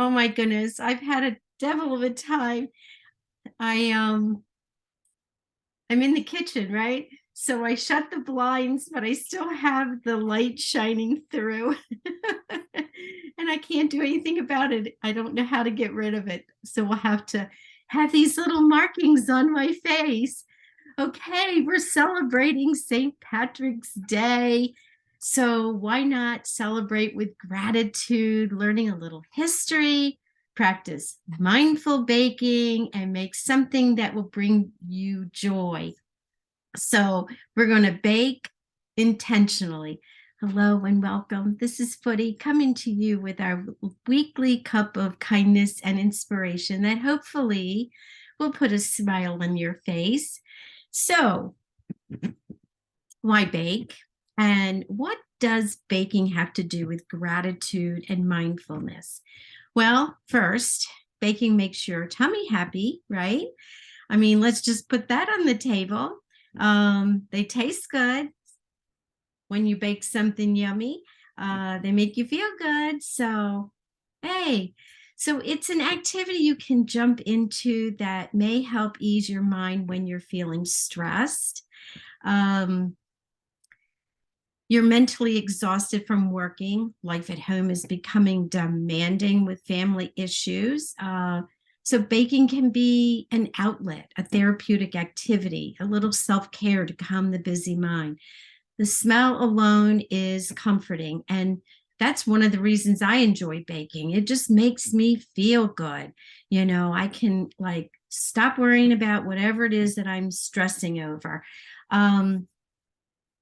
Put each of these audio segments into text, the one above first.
Oh my goodness, I've had a devil of a time. I I'm in the kitchen, right? So I shut the blinds, but I still have the light shining through. And I can't do anything about it. I don't know how to get rid of it. So we'll have to have these little markings on my face. Okay, we're celebrating St. Patrick's Day. So why not celebrate with gratitude, learning a little history, practice mindful baking, and make something that will bring you joy. So we're going to bake intentionally. Hello and welcome. This is Foote coming to you with our weekly cup of kindness and inspiration that hopefully will put a smile on your face. So, why bake? And what does baking have to do with gratitude and mindfulness? Well, first, baking makes your tummy happy, right? I mean, let's just put that on the table. They taste good when you bake something yummy. They make you feel good. So, hey, so it's an activity you can jump into that may help ease your mind when you're feeling stressed. Um, you're mentally exhausted from working. Life at home is becoming demanding with family issues. So baking can be an outlet, a therapeutic activity, a little self-care to calm the busy mind. The smell alone is comforting. And that's one of the reasons I enjoy baking. It just makes me feel good. I can like stop worrying about whatever it is that I'm stressing over.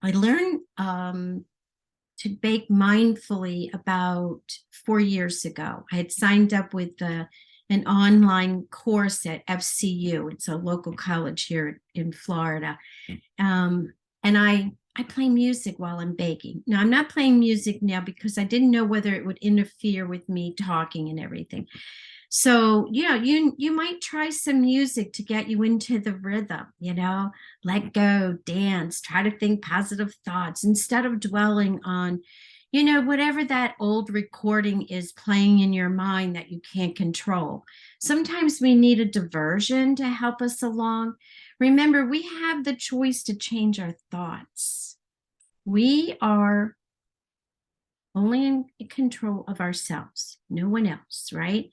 I learned to bake mindfully about 4 years ago. I had signed up with an online course at FCU. It's a local college here in Florida. And I play music while I'm baking. Now, I'm not playing music now because I didn't know whether it would interfere with me talking and everything. So, yeah, you might try some music to get you into the rhythm, let go, dance, try to think positive thoughts instead of dwelling on, whatever that old recording is playing in your mind that you can't control. Sometimes we need a diversion to help us along. Remember, we have the choice to change our thoughts. We are only in control of ourselves, no one else, right?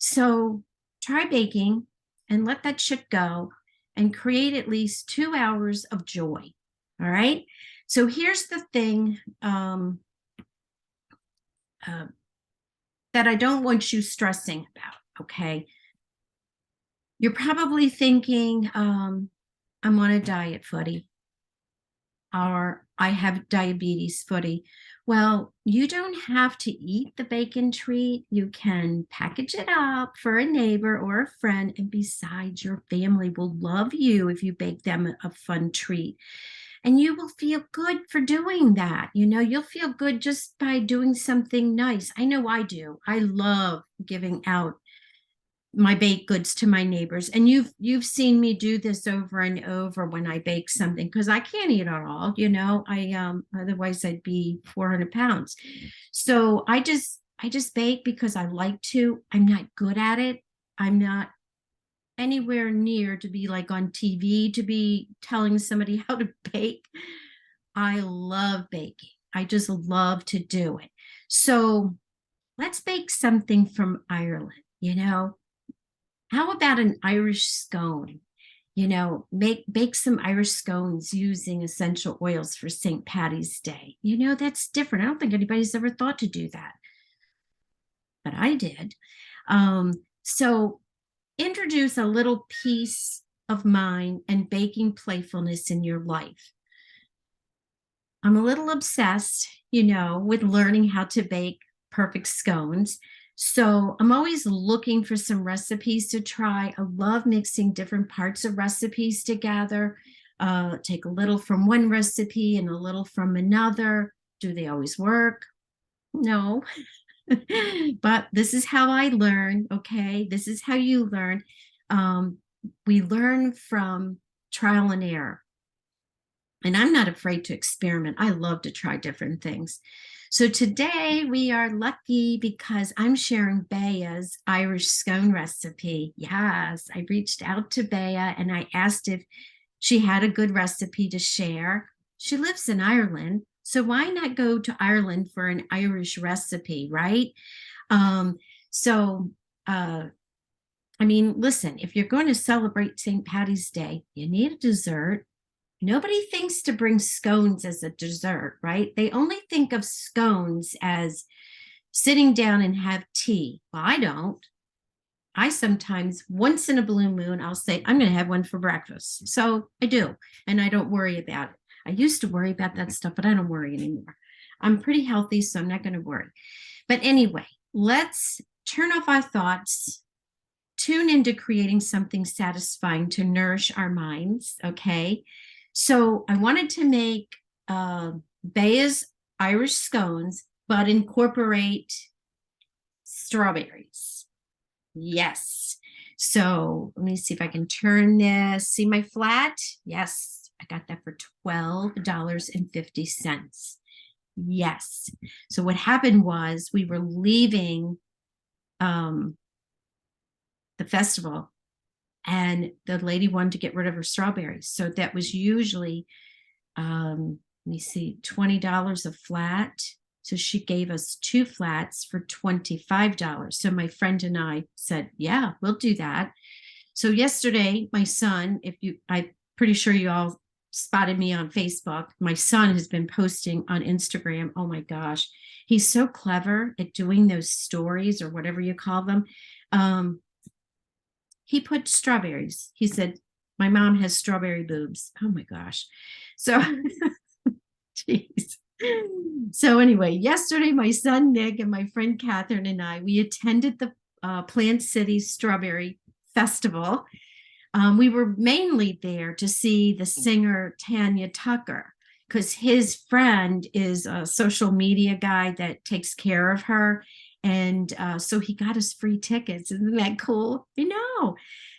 So try baking and let that shit go and create at least 2 hours of joy. All right. So here's the thing uh, that I don't want you stressing about. Okay. You're probably thinking, I'm on a diet, Foote, or I have diabetes, Foote. Well, you don't have to eat the bacon treat. You can package it up for a neighbor or a friend. And besides, your family will love you if you bake them a fun treat. And you will feel good for doing that. You'll feel good just by doing something nice. I know I do. I love giving out my baked goods to my neighbors, and you've seen me do this over and over when I bake something because I can't eat it all. I otherwise I'd be 400 pounds. So I just bake because I like to. I'm not good at it. I'm not anywhere near to be like on TV to be telling somebody how to bake. I love baking. I just love to do it. So let's bake something from Ireland. How about an Irish scone? Bake some Irish scones using essential oils for St. Patty's Day. That's different. I don't think anybody's ever thought to do that, but I did. So introduce a little piece of mind and baking playfulness in your life. I'm a little obsessed, with learning how to bake perfect scones. So I'm always looking for some recipes to try. I love mixing different parts of recipes together. Take a little from one recipe and a little from another. Do they always work? No. But this is how I learn. Okay. This is how you learn. We learn from trial and error. And I'm not afraid to experiment. I love to try different things. So today we are lucky because I'm sharing Bea's Irish scone recipe. Yes, I reached out to Bea and I asked if she had a good recipe to share. She lives in Ireland, so why not go to Ireland for an Irish recipe, right? Um, so, uh, I mean, listen, if you're going to celebrate St. Patty's Day, you need a dessert. Nobody thinks to bring scones as a dessert, right? They only think of scones as sitting down and have tea. Well, I don't. I sometimes, once in a blue moon, I'll say, I'm going to have one for breakfast. So I do, and I don't worry about it. I used to worry about that stuff, but I don't worry anymore. I'm pretty healthy, so I'm not going to worry. But anyway, let's turn off our thoughts, tune into creating something satisfying to nourish our minds, okay? So I wanted to make Bea's Irish scones, but incorporate strawberries. Yes. So let me see if I can turn this. See my flat? Yes. I got that for $12.50. Yes. So what happened was we were leaving the festival and the lady wanted to get rid of her strawberries. So that was usually, let me see, $20 a flat. So she gave us 2 flats for $25. So my friend and I said, yeah, we'll do that. So yesterday, my son, I'm pretty sure you all spotted me on Facebook. My son has been posting on Instagram. Oh my gosh, he's so clever at doing those stories or whatever you call them. He put strawberries. He said, my mom has strawberry boobs. Oh my gosh. So, geez. So anyway, yesterday, my son Nick and my friend Catherine and we attended the Plant City Strawberry Festival. We were mainly there to see the singer Tanya Tucker because his friend is a social media guy that takes care of her. And so he got us free tickets. Isn't that cool? You know.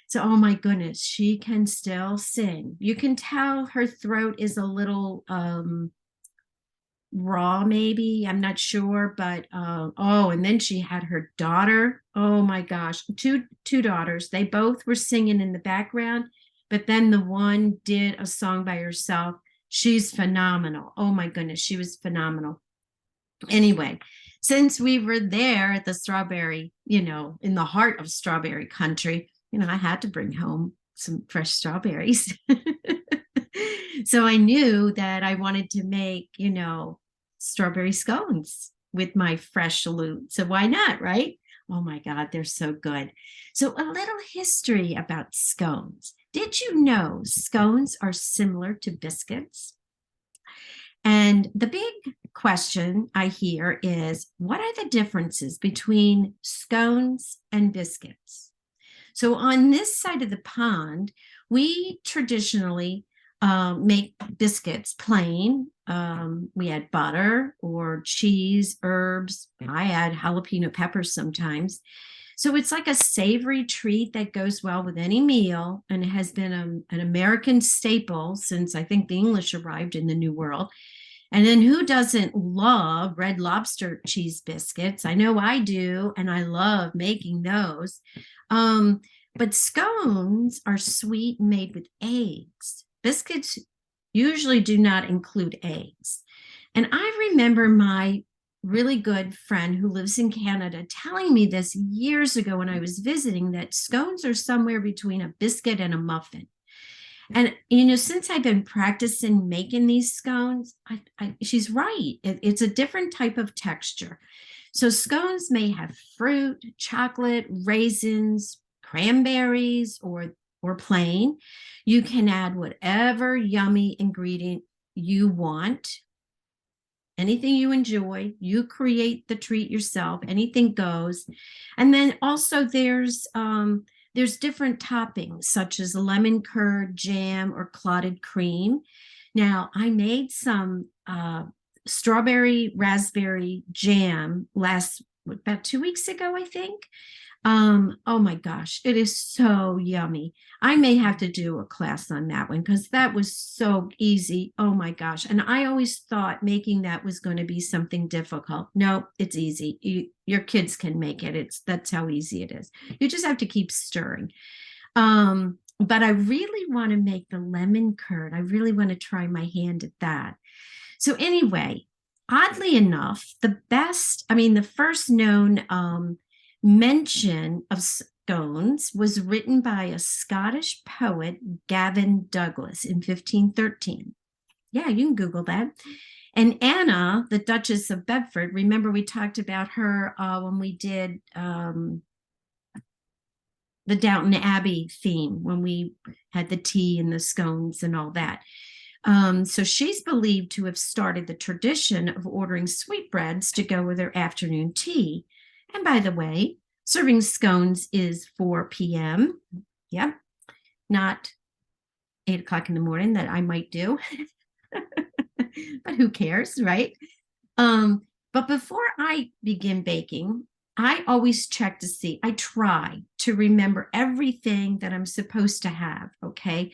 So, oh my goodness, she can still sing. You can tell her throat is a little raw, maybe. I'm not sure, but oh, and then she had her daughter. Oh my gosh, two daughters. They both were singing in the background, but then the one did a song by herself. She's phenomenal. Oh my goodness, she was phenomenal. Anyway, since we were there at the strawberry, in the heart of strawberry country, I had to bring home some fresh strawberries. So I knew that I wanted to make, strawberry scones with my fresh loot. So why not, right? Oh my God, they're so good. So a little history about scones. Did you know scones are similar to biscuits? And the big question I hear is, what are the differences between scones and biscuits? So on this side of the pond, we traditionally make biscuits plain. We add butter or cheese, herbs. I add jalapeno peppers sometimes. So it's like a savory treat that goes well with any meal, and it has been an American staple since I think the English arrived in the New World. And then who doesn't love Red Lobster cheese biscuits? I know I do, and I love making those. But scones are sweet and made with eggs. Biscuits usually do not include eggs. And I remember my really good friend who lives in Canada telling me this years ago when I was visiting, that scones are somewhere between a biscuit and a muffin. And, since I've been practicing making these scones, she's right. It's a different type of texture. So scones may have fruit, chocolate, raisins, cranberries, or plain. You can add whatever yummy ingredient you want. Anything you enjoy, you create the treat yourself. Anything goes. And then also there's different toppings such as lemon curd, jam, or clotted cream. Now, I made some strawberry raspberry jam last about 2 weeks ago, I think. Oh my gosh, it is so yummy. I may have to do a class on that one because that was so easy. Oh my gosh. And I always thought making that was going to be something difficult. No, it's easy. Your kids can make it. That's how easy it is. You just have to keep stirring. But I really want to make the lemon curd. I really want to try my hand at that. So anyway, oddly enough, the first known mention of scones was written by a Scottish poet, Gavin Douglas, in 1513. Yeah, you can Google that. And Anna, the Duchess of Bedford, remember we talked about her when we did the Downton Abbey theme, when we had the tea and the scones and all that. So she's believed to have started the tradition of ordering sweetbreads to go with her afternoon tea. And by the way, serving scones is 4 p.m. Yep, not 8 o'clock in the morning that I might do. But who cares, right? But before I begin baking, I always check to see, I try to remember everything that I'm supposed to have, okay?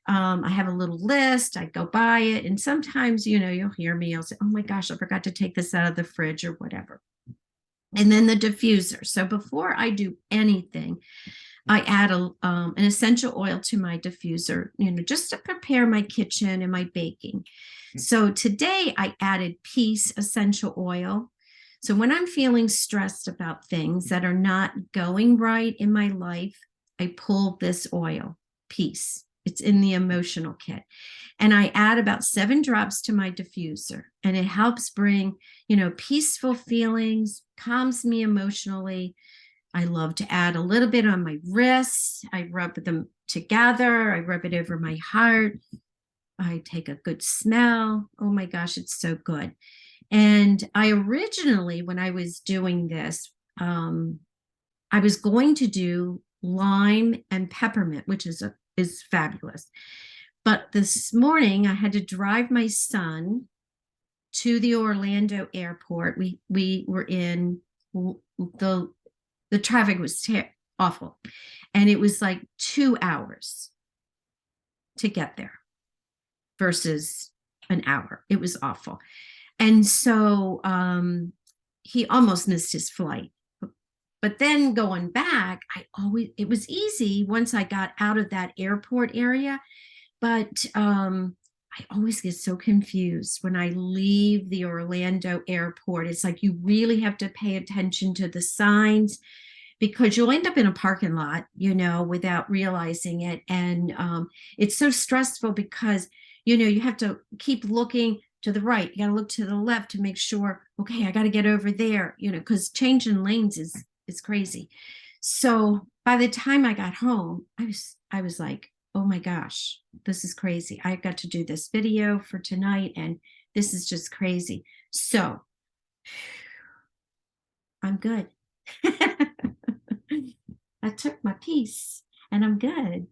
I have a little list, I go by it, and sometimes, you'll hear me, I'll say, oh my gosh, I forgot to take this out of the fridge or whatever. And then the diffuser. So before I do anything, I add an essential oil to my diffuser, just to prepare my kitchen and my baking. So today I added Peace essential oil. So when I'm feeling stressed about things that are not going right in my life, I pull this oil, Peace. It's in the emotional kit. And I add about 7 drops to my diffuser, and it helps bring, peaceful feelings, calms me emotionally. I love to add a little bit on my wrists. I rub them together. I rub it over my heart. I take a good smell. Oh my gosh, it's so good. And I originally, when I was doing this, I was going to do lime and peppermint, which is fabulous. But this morning I had to drive my son to the Orlando airport. We were in the traffic was awful, and it was like 2 hours to get there versus an hour. It was awful. And so he almost missed his flight. But then going back, it was easy once I got out of that airport area. But I always get so confused when I leave the Orlando airport. It's like you really have to pay attention to the signs, because you'll end up in a parking lot, without realizing it. And it's so stressful because, you have to keep looking to the right. You got to look to the left to make sure, okay, I got to get over there, because changing lanes is crazy. So by the time I got home, I was like, oh my gosh, this is crazy. I got to do this video for tonight, and this is just crazy. So I'm good. I took my piece and I'm good.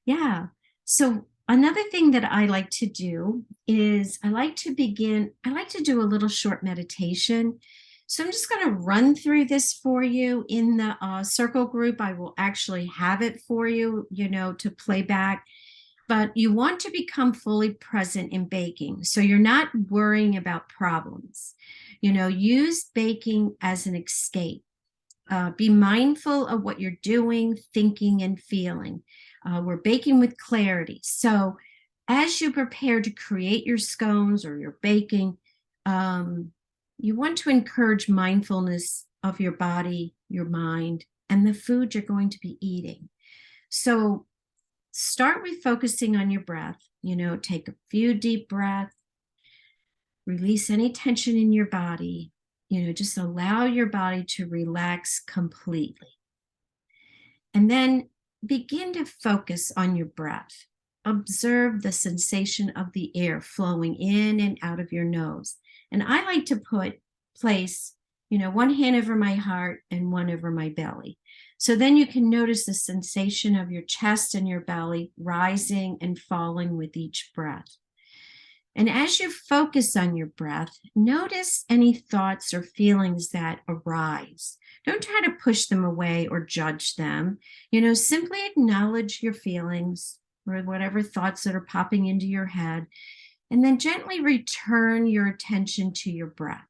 Yeah. So another thing that I like to do is I like to do a little short meditation. So I'm just going to run through this for you in the circle group. I will actually have it for you, to play back. But you want to become fully present in baking. So you're not worrying about problems. Use baking as an escape. Be mindful of what you're doing, thinking, and feeling. We're baking with clarity. So as you prepare to create your scones or your baking, you want to encourage mindfulness of your body, your mind, and the food you're going to be eating. So start with focusing on your breath. Take a few deep breaths, release any tension in your body. Just allow your body to relax completely. And then begin to focus on your breath. Observe the sensation of the air flowing in and out of your nose. And I like to place, one hand over my heart and one over my belly. So then you can notice the sensation of your chest and your belly rising and falling with each breath. And as you focus on your breath, notice any thoughts or feelings that arise. Don't try to push them away or judge them. Simply acknowledge your feelings or whatever thoughts that are popping into your head, and then gently return your attention to your breath.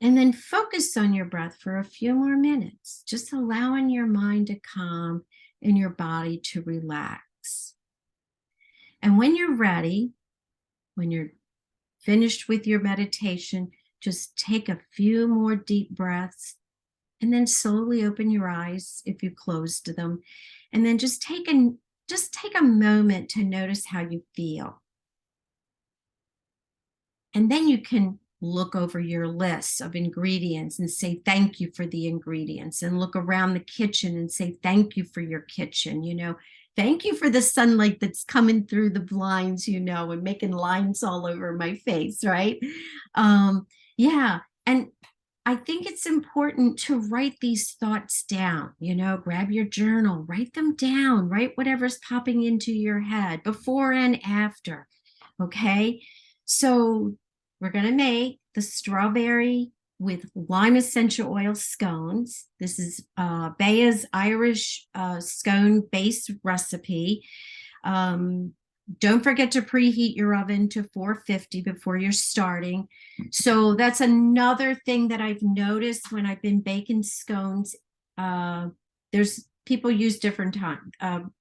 And then focus on your breath for a few more minutes, just allowing your mind to calm and your body to relax. And when you're ready, when you're finished with your meditation, just take a few more deep breaths and then slowly open your eyes if you closed them. And then just take a moment to notice how you feel. And then you can look over your list of ingredients and say thank you for the ingredients, and look around the kitchen and say thank you for your kitchen. Thank you for the sunlight that's coming through the blinds, and making lines all over my face, right? Yeah. And I think it's important to write these thoughts down. Grab your journal, write them down, write whatever's popping into your head before and after. Okay. So we're going to make the strawberry with lime essential oil scones. This is Bea's Irish scone base recipe. Don't forget to preheat your oven to 450 before you're starting. So that's another thing that I've noticed when I've been baking scones. There's people use different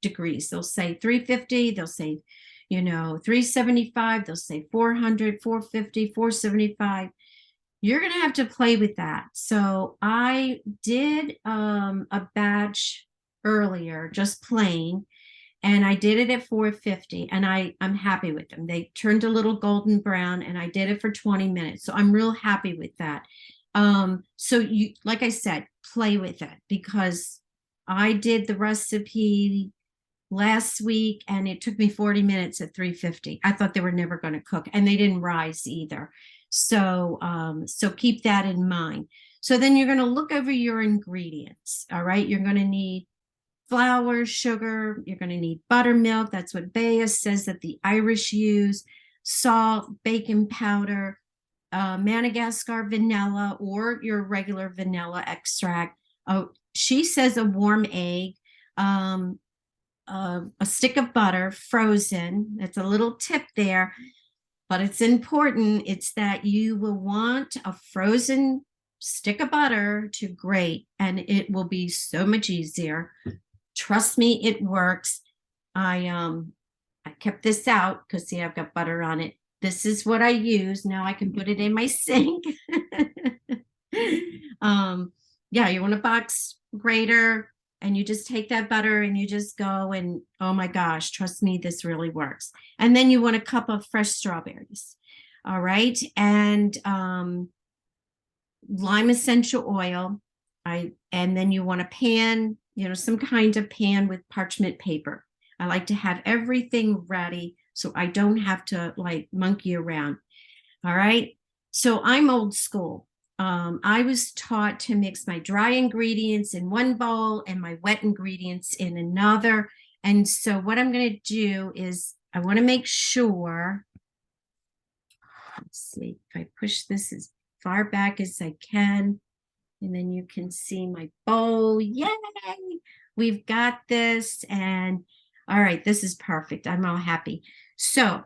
degrees. They'll say 350, they'll say 375, they'll say 400, 450, 475. You're going to have to play with that. So I did a batch earlier, just plain, and I did it at 450, and I'm happy with them. They turned a little golden brown, and I did it for 20 minutes. So I'm real happy with that. So you, like I said, play with it, because I did the recipe last week and it took me 40 minutes at 350. I thought they were never going to cook, and they didn't rise either. So keep that in mind. So then you're going to look over your ingredients. All right. You're going to need flour, sugar. You're going to need buttermilk. That's what Bea says that the Irish use. Salt, baking powder, Madagascar vanilla, or your regular vanilla extract. Oh, she says a warm egg. A stick of butter, frozen. That's a little tip there, but it's important. It's that you will want a frozen stick of butter to grate, and it will be so much easier. Trust me, it works. I kept this out because, see, I've got butter on it. This is what I use. Now I can put it in my sink. Yeah, you want a box grater, and you just take that butter and you just go, and oh my gosh, trust me, this really works. And then you want a cup of fresh strawberries. All right. And lime essential oil. And then you want a pan, some kind of pan with parchment paper. I like to have everything ready so I don't have to monkey around. All right. So I'm old school. I was taught to mix my dry ingredients in one bowl and my wet ingredients in another. And so what I'm going to do is I want to make sure, let's see, if I push this as far back as I can, and then you can see my bowl. Yay! We've got this. And all right, this is perfect. I'm all happy. So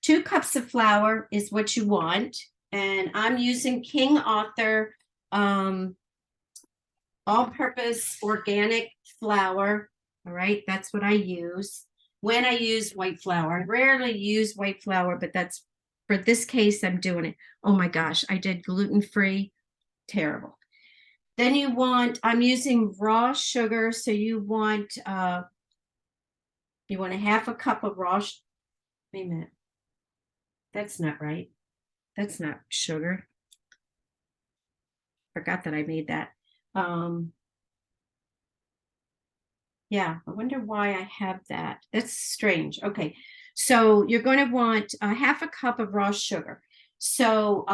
2 cups of flour is what you want. And I'm using King Author all-purpose organic flour. All right, that's what I use when I use white flour. I rarely use white flour, but that's for this case, I'm doing it. Oh my gosh, I did gluten-free. Terrible. Then I'm using raw sugar. So you want a half a cup of raw. Wait a minute. That's not right. That's not sugar. Forgot that I made that. Yeah, I wonder why I have that. That's strange. Okay, so you're going to want a half a cup of raw sugar. So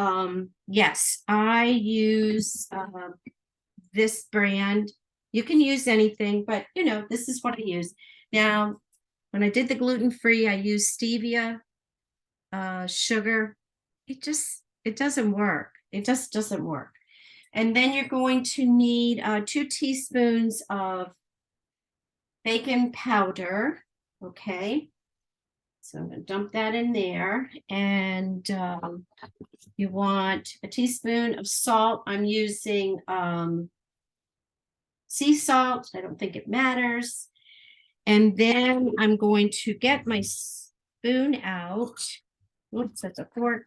yes, I use this brand. You can use anything, but this is what I use. Now, when I did the gluten-free, I used stevia. sugar, it doesn't work. It just doesn't work. And then you're going to need 2 teaspoons of baking powder. Okay. So I'm going to dump that in there. And you want a teaspoon of salt. I'm using sea salt. I don't think it matters. And then I'm going to get my spoon out. Oops, that's a fork.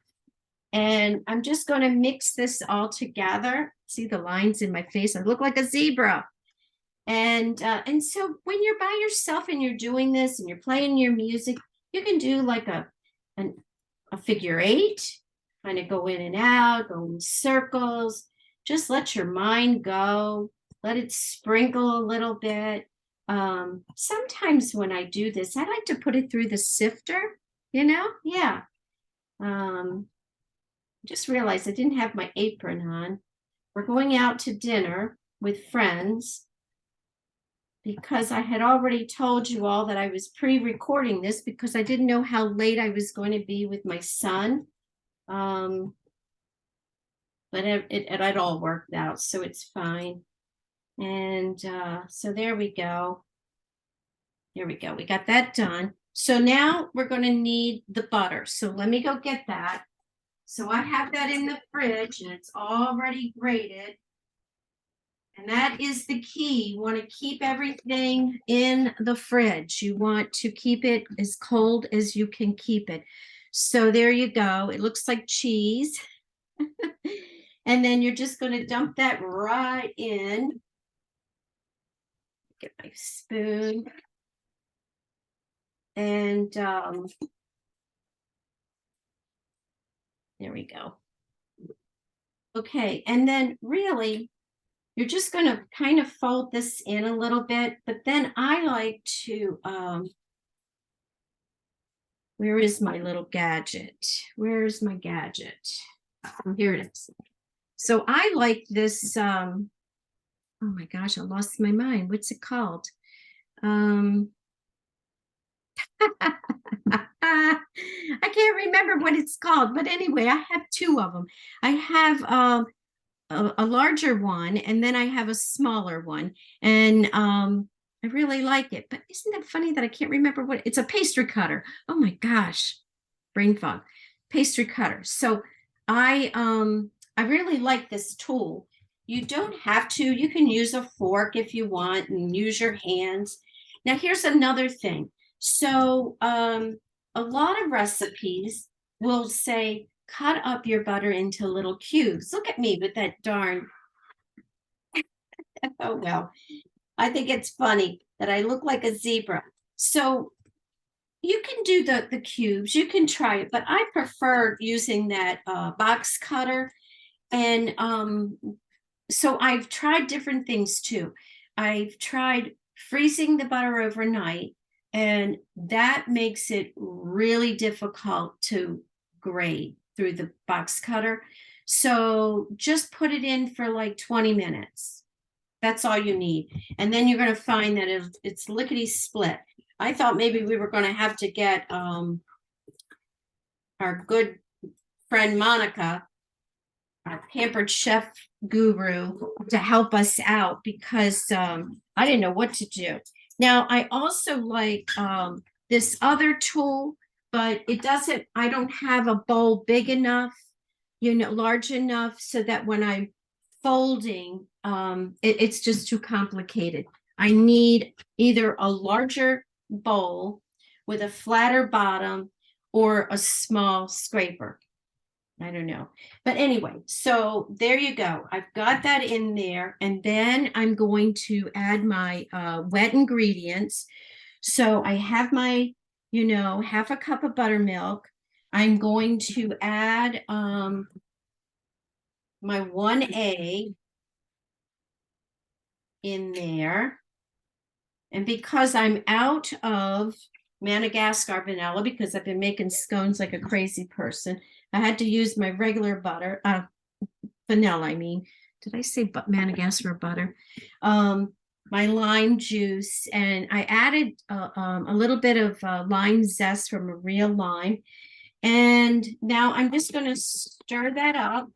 And I'm just going to mix this all together. See the lines in my face? I look like a zebra. And so when you're by yourself and you're doing this and you're playing your music, you can do like a figure 8, kind of go in and out, go in circles. Just let your mind go. Let it sprinkle a little bit. Sometimes when I do this, I like to put it through the sifter, Yeah. Just realized I didn't have my apron on. We're going out to dinner with friends because I had already told you all that I was pre-recording this because I didn't know how late I was going to be with my son. But it all worked out, so it's fine. And so there we go. There we go. We got that done. So now we're going to need the butter. So let me go get that. So I have that in the fridge and it's already grated. And that is the key. You want to keep everything in the fridge. You want to keep it as cold as you can keep it. So there you go. It looks like cheese. And then you're just going to dump that right in. Get my spoon. And there we go. Okay, and then really, you're just going to kind of fold this in a little bit, but then I like to, where is my little gadget? Where is my gadget? Oh, here it is. So I like this, oh my gosh, I lost my mind. What's it called? I can't remember what it's called, but anyway, I have 2 of them. I have a larger one, and then I have a smaller one, and I really like it. But isn't that funny that I can't remember what it's a pastry cutter? Oh my gosh, brain fog. Pastry cutter. So I really like this tool. You don't have to. You can use a fork if you want and use your hands. Now here's another thing. So a lot of recipes will say cut up your butter into little cubes. Look at me with that darn. Oh, well, I think it's funny that I look like a zebra. So you can do the cubes. You can try it, but I prefer using that box cutter. And so I've tried different things too. I've tried freezing the butter overnight, and that makes it really difficult to grate through the box cutter. So just put it in for like 20 minutes. That's all you need. And then you're going to find that it's lickety split. I thought maybe we were going to have to get our good friend Monica, our pampered chef guru, to help us out because I didn't know what to do. Now, I also like this other tool, but I don't have a bowl big enough, large enough so that when I'm folding, it's just too complicated. I need either a larger bowl with a flatter bottom or a small scraper. I don't know. But anyway, so there you go. I've got that in there. And then I'm going to add my wet ingredients. So I have my, half a cup of buttermilk. I'm going to add my 1 egg in there. And because I'm out of Madagascar Vanilla, because I've been making scones like a crazy person, I had to use my regular butter, vanilla, I mean. Did I say Madagascar butter? My lime juice, and I added a little bit of lime zest from a real lime. And now I'm just going to stir that up.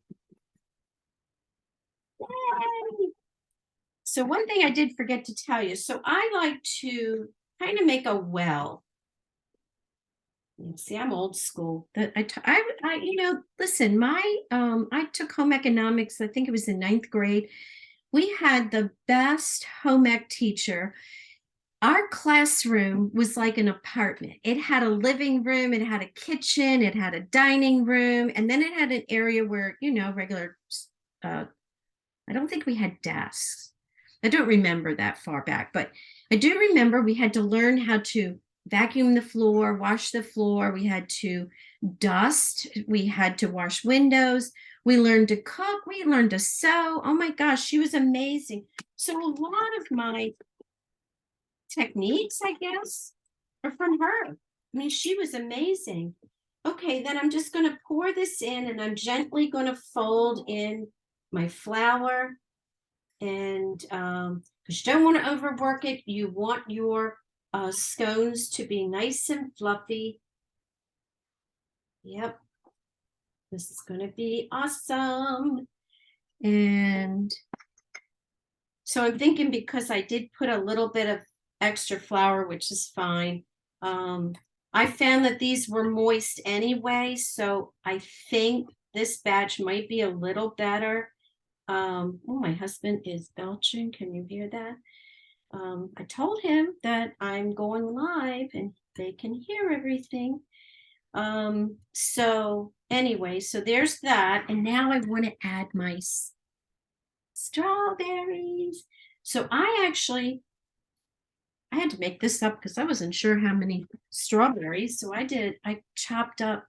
Yay! So one thing I did forget to tell you. So I like to kind of make a well. See, I'm old school. That listen, I took home economics. I think it was in 9th grade. We had the best home ec teacher. Our classroom was like an apartment. It had a living room, it had a kitchen, it had a dining room, and then it had an area where, regular, I don't think we had desks. I don't remember that far back, but I do remember we had to learn how to vacuum the floor, wash the floor. We had to dust. We had to wash windows. We learned to cook. We learned to sew. Oh my gosh, she was amazing. So a lot of my techniques, I guess, are from her. I mean, she was amazing. Okay, then I'm just going to pour this in, and I'm gently going to fold in my flour. And because you don't want to overwork it, you want your scones to be nice and fluffy. Yep, this is going to be awesome. And so I'm thinking, because I did put a little bit of extra flour, which is fine. I found that these were moist anyway, so I think this batch might be a little better. Oh, my husband is belching. Can you hear that? I told him that I'm going live and they can hear everything. So anyway, so there's that. And now I want to add my strawberries. So I had to make this up because I wasn't sure how many strawberries. So I chopped up,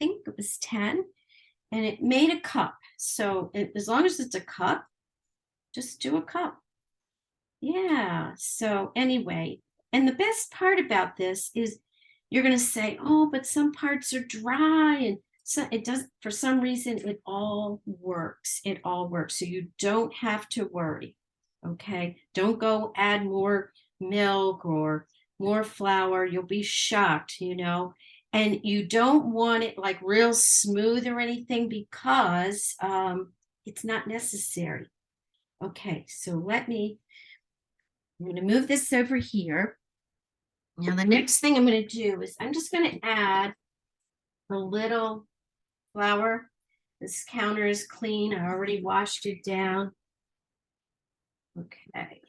I think it was 10, and it made a cup. So as long as it's a cup, just do a cup. Yeah. So anyway, and the best part about this is you're going to say, oh, but some parts are dry, and so it does, for some reason, it all works. It all works. So you don't have to worry. Okay. Don't go add more milk or more flour. You'll be shocked, and you don't want it like real smooth or anything, because it's not necessary. Okay. So I'm going to move this over here. Now, the next thing I'm going to do is I'm just going to add a little flour. This counter is clean. I already washed it down. Okay.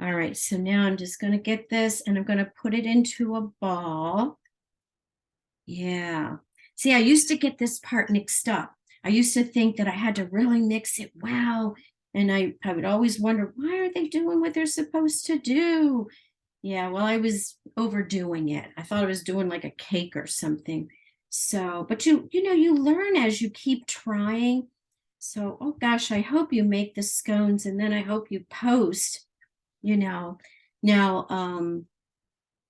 All right. So now I'm just going to get this and I'm going to put it into a ball. Yeah. See, I used to get this part mixed up. I used to think that I had to really mix it well. And I would always wonder, why are they doing what they're supposed to do? Yeah, well, I was overdoing it. I thought I was doing like a cake or something. So, but you learn as you keep trying. So, oh gosh, I hope you make the scones, and then I hope you post, Now,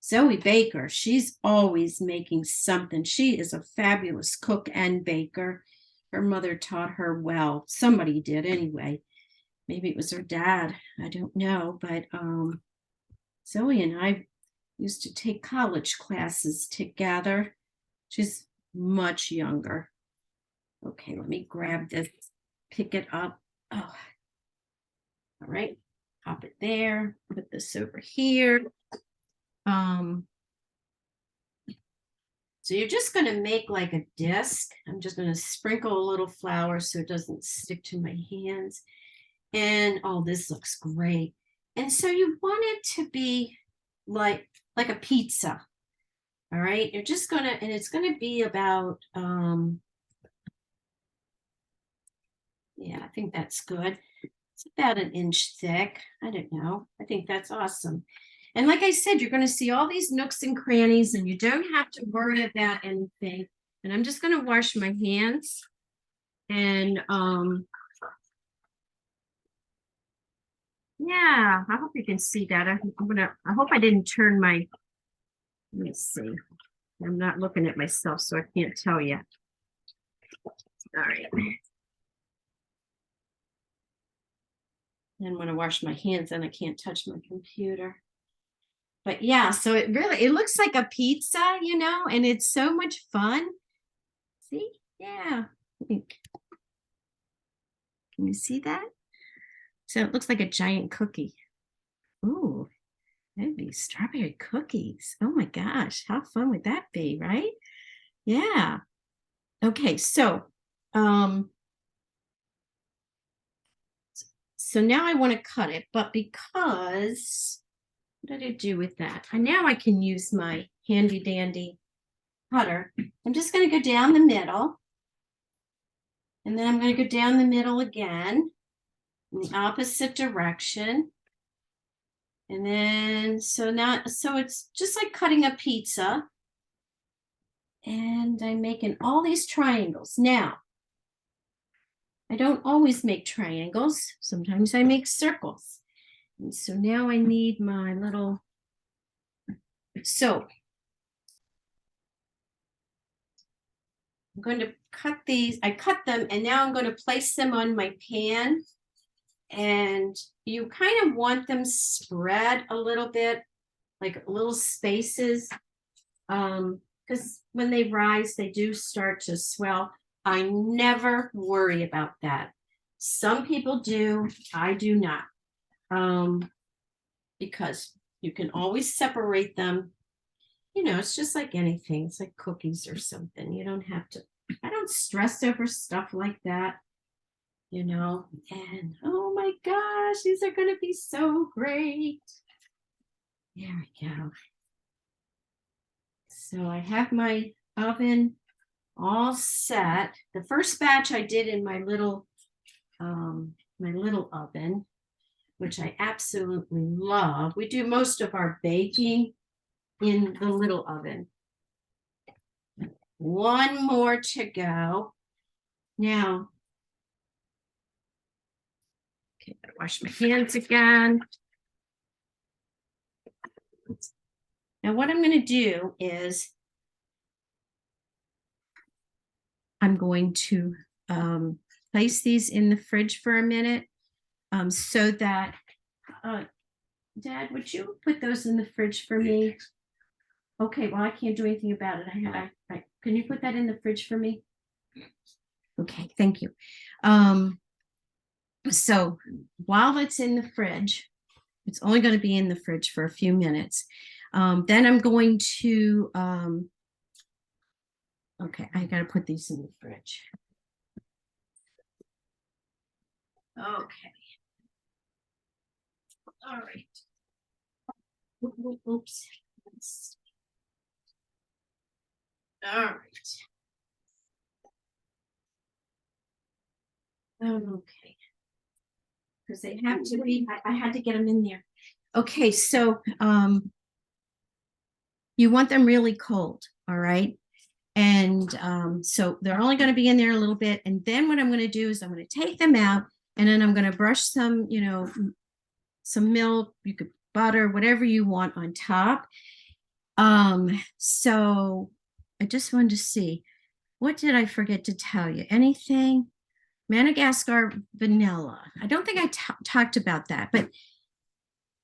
Zoe Baker, she's always making something. She is a fabulous cook and baker. Her mother taught her well. Somebody did anyway. Maybe it was her dad. I don't know, but Zoe and I used to take college classes together. She's much younger. Okay, let me grab this, pick it up. Oh, all right, pop it there, put this over here. So you're just going to make like a disc. I'm just going to sprinkle a little flour so it doesn't stick to my hands. And oh, this looks great. And so you want it to be like a pizza. All right, you're just gonna, and it's gonna be about, yeah, I think that's good. It's about 1 inch thick. I don't know. I think that's awesome. And like I said, you're gonna see all these nooks and crannies, and you don't have to worry about anything. And I'm just gonna wash my hands. And yeah, I hope you can see that. I hope I didn't turn my, let me see. I'm not looking at myself, so I can't tell you. All right. And when I wash my hands, then I can't touch my computer. But yeah, so it looks like a pizza, you know, and it's so much fun. See? Yeah. Can you see that? So it looks like a giant cookie. Ooh, that'd be strawberry cookies. Oh my gosh, how fun would that be, right? Yeah. Okay, um so now I want to cut it, but because what did I do with that? And now I can use my handy dandy cutter. I'm just going to go down the middle, and then I'm going to go down the middle again in the opposite direction. And then so it's just like cutting a pizza. And I'm making all these triangles. Now, I don't always make triangles. Sometimes I make circles. And so now I need my little, so I'm going to cut these. I cut them, and now I'm going to place them on my pan. And you kind of want them spread a little bit, like little spaces. Because when they rise, they do start to swell. I never worry about that. Some people do, I do not. Because you can always separate them. You know, it's just like anything. It's like cookies or something. You don't have to, I don't stress over stuff like that, you know. And oh my gosh, these are going to be so great. There we go. So I have my oven all set. The first batch I did in my little oven, which I absolutely love. We do most of our baking in the little oven. One more to go. Now, okay, gotta wash my hands again. Now, what I'm going to do is I'm going to place these in the fridge for a minute so that, Dad, would you put those in the fridge for me? Okay, well, I can't do anything about it. Can you put that in the fridge for me? Okay, thank you. So while it's in the fridge, it's only going to be in the fridge for a few minutes. Then I'm going to, okay, I got to put these in the fridge. Okay. All right. Oops. All right. Okay. Because they have to be, I had to get them in there. Okay, so you want them really cold, all right? And so they're only going to be in there a little bit. And then what I'm going to do is I'm going to take them out, and then I'm going to brush some, you know, some milk, you could butter, whatever you want on top. So I just wanted to see, what did I forget to tell you? Anything? Madagascar Vanilla. I don't think I talked about that, but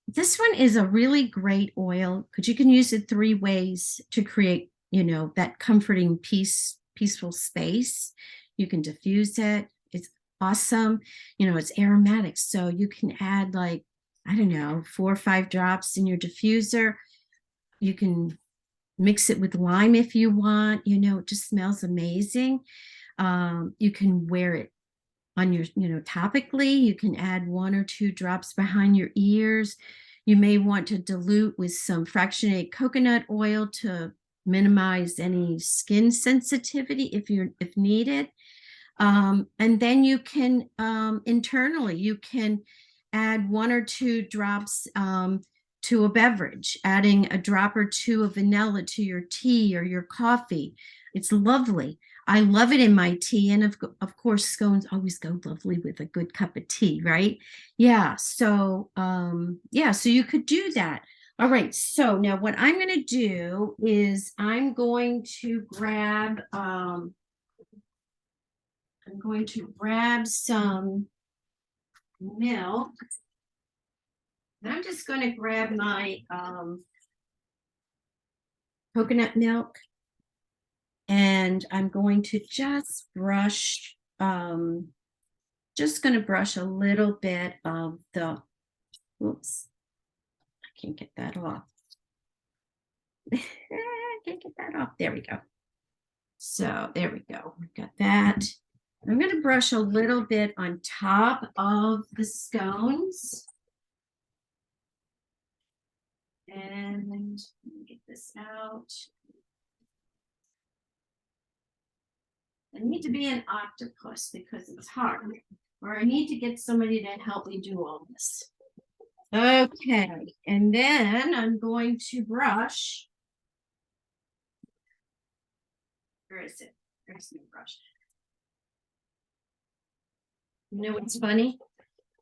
this one is a really great oil because you can use it 3 ways to create, you know, that comforting peaceful space. You can diffuse it. It's awesome. You know, it's aromatic. So you can add like, I don't know, 4 or 5 drops in your diffuser. You can mix it with lime if you want. You know, it just smells amazing. You can wear it on your, you know, topically. You can add 1 or 2 drops behind your ears. You may want to dilute with some fractionated coconut oil to minimize any skin sensitivity if needed. And then you can internally, you can add 1 or 2 drops to a beverage, adding a drop or 2 of vanilla to your tea or your coffee. It's lovely. I love it in my tea. And of course, scones always go lovely with a good cup of tea, right? Yeah. So, so you could do that. All right. So now what I'm going to do is I'm going to grab some milk. And I'm just going to grab my coconut milk. And I'm going to just brush, just going to brush a little bit of the, oops, I can't get that off. I can't get that off. There we go. So there we go. We've got that. I'm going to brush a little bit on top of the scones. And let me get this out. I need to be an octopus because it's hard, or I need to get somebody to help me do all this. Okay, and then I'm going to brush. Where is it? Where's my brush? You know what's funny?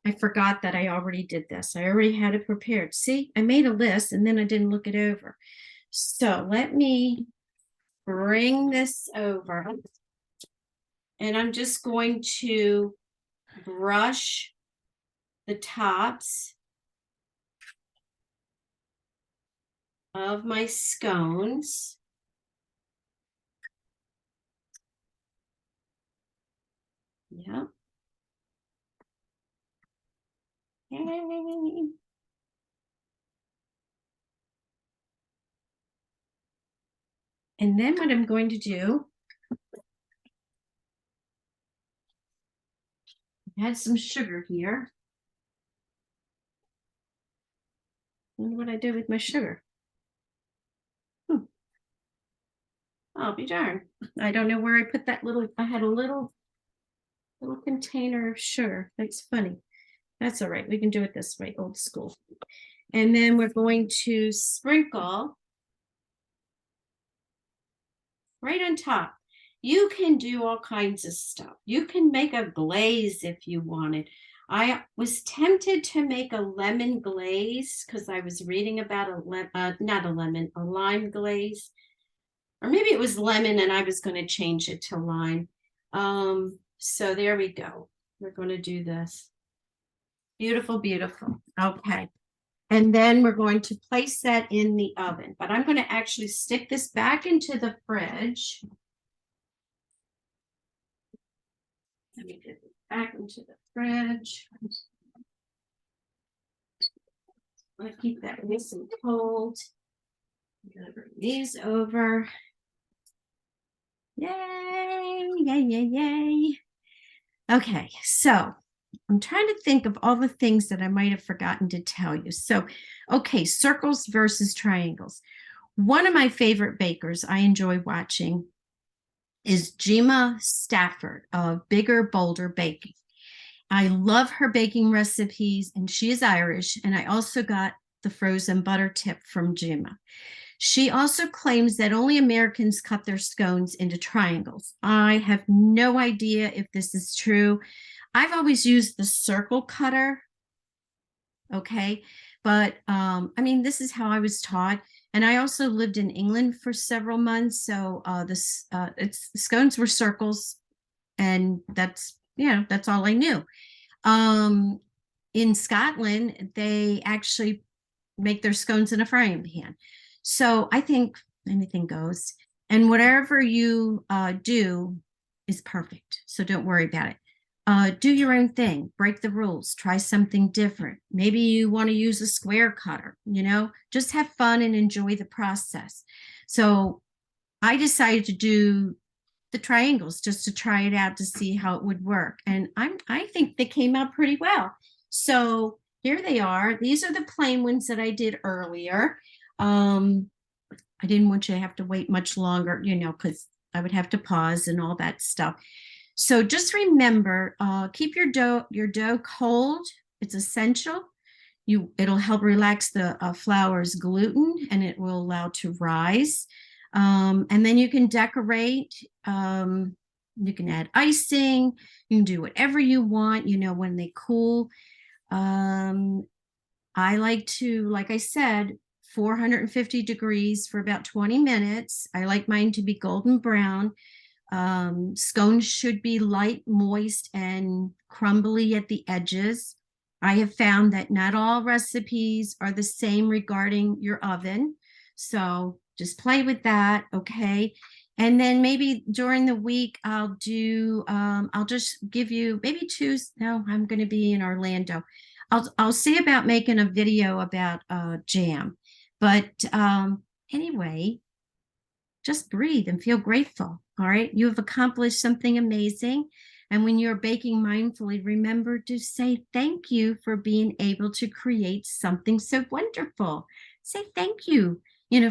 I forgot that I already did this. I already had it prepared. See, I made a list and then I didn't look it over. So let me bring this over. And I'm just going to brush the tops of my scones. Yep. Yay. And then what I'm going to do, I had some sugar here. I wonder what I did with my sugar. I'll be darned. I don't know where I put that little, I had a little container of sugar. That's funny. That's all right. We can do it this way, old school. And then we're going to sprinkle right on top. You can do all kinds of stuff. You can make a glaze if you wanted. I was tempted to make a lemon glaze because I was reading about a lime glaze. Or maybe it was lemon and I was going to change it to lime. So there we go. We're going to do this. Beautiful, beautiful. Okay. And then we're going to place that in the oven. But I'm going to actually stick this back into the fridge. Let me get it back into the fridge. I'm going to keep that nice and cold. I'm going to bring these over. Yay, yay, yay, yay. Okay, so I'm trying to think of all the things that I might have forgotten to tell you. So, okay, circles versus triangles. One of my favorite bakers I enjoy watching is Gemma Stafford of Bigger, Bolder Baking. I love her baking recipes, and she is Irish, and I also got the frozen butter tip from Gemma. She also claims that only Americans cut their scones into triangles. I have no idea if this is true. I've always used the circle cutter, okay? But I mean, this is how I was taught. And I also lived in England for several months. So scones were circles, and that's, that's all I knew. In Scotland, they actually make their scones in a frying pan. So I think anything goes. And whatever you do is perfect. So don't worry about it. Do your own thing, break the rules, try something different. Maybe you want to use a square cutter, just have fun and enjoy the process. So I decided to do the triangles just to try it out to see how it would work. And I think they came out pretty well. So here they are. These are the plain ones that I did earlier. I didn't want you to have to wait much longer, because I would have to pause and all that stuff. So just remember, keep your dough cold. It's essential. It'll help relax the flour's gluten, and it will allow to rise. And then you can decorate. You can add icing. You can do whatever you want, when they cool. I like to, like I said, 450 degrees for about 20 minutes. I like mine to be golden brown. Scones should be light, moist, and crumbly at the edges. I have found that not all recipes are the same regarding your oven. So just play with that. Okay. And then maybe during the week, I'll just give you maybe no, I'm going to be in Orlando. I'll see about making a video about jam. But anyway, just breathe and feel grateful. All right. You have accomplished something amazing. And when you're baking mindfully, remember to say thank you for being able to create something so wonderful. Say thank you,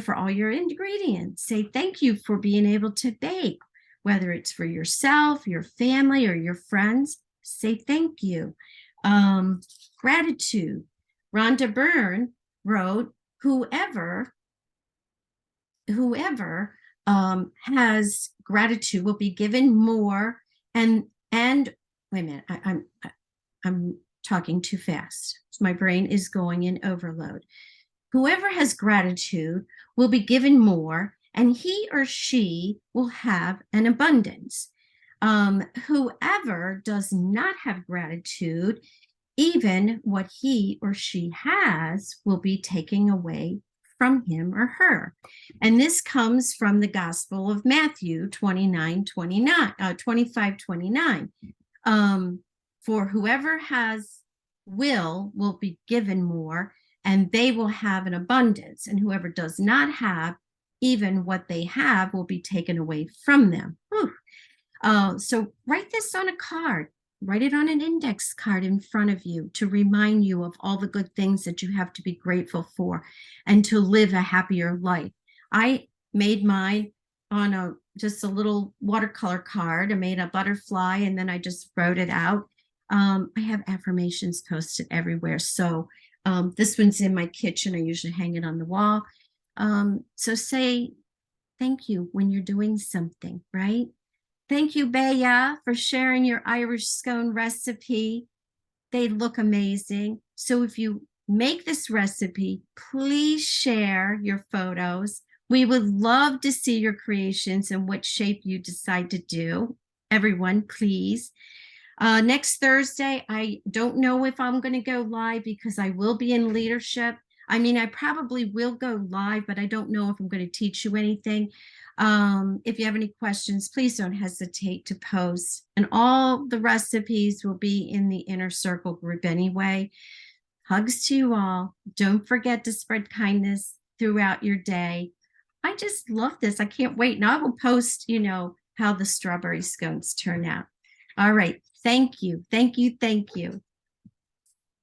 for all your ingredients. Say thank you for being able to bake, whether it's for yourself, your family, or your friends. Say thank you. Gratitude. Rhonda Byrne wrote, whoever has gratitude will be given more. And wait a minute, I'm talking too fast. My brain is going in overload. Whoever has gratitude will be given more, and he or she will have an abundance. Whoever does not have gratitude, even what he or she has will be taken away from him or her. And this comes from the Gospel of Matthew 25:29. For whoever has will be given more, and they will have an abundance. And whoever does not have, even what they have will be taken away from them. So write this on a card. Write it on an index card in front of you to remind you of all the good things that you have to be grateful for and to live a happier life. I made mine on just a little watercolor card. I made a butterfly and then I just wrote it out. I have affirmations posted everywhere. So this one's in my kitchen. I usually hang it on the wall. So say thank you when you're doing something, right? Thank you, Bea, for sharing your Irish scone recipe. They look amazing. So if you make this recipe, please share your photos. We would love to see your creations and what shape you decide to do. Everyone, please. Next Thursday, I don't know if I'm going to go live because I will be in leadership. I mean, I probably will go live, but I don't know if I'm going to teach you anything. If you have any questions, please don't hesitate to post. And all the recipes will be in the Inner Circle group anyway. Hugs to you all. Don't forget to spread kindness throughout your day. I just love this. I can't wait. Now I will post, how the strawberry scones turn out. All right. Thank you. Thank you. Thank you.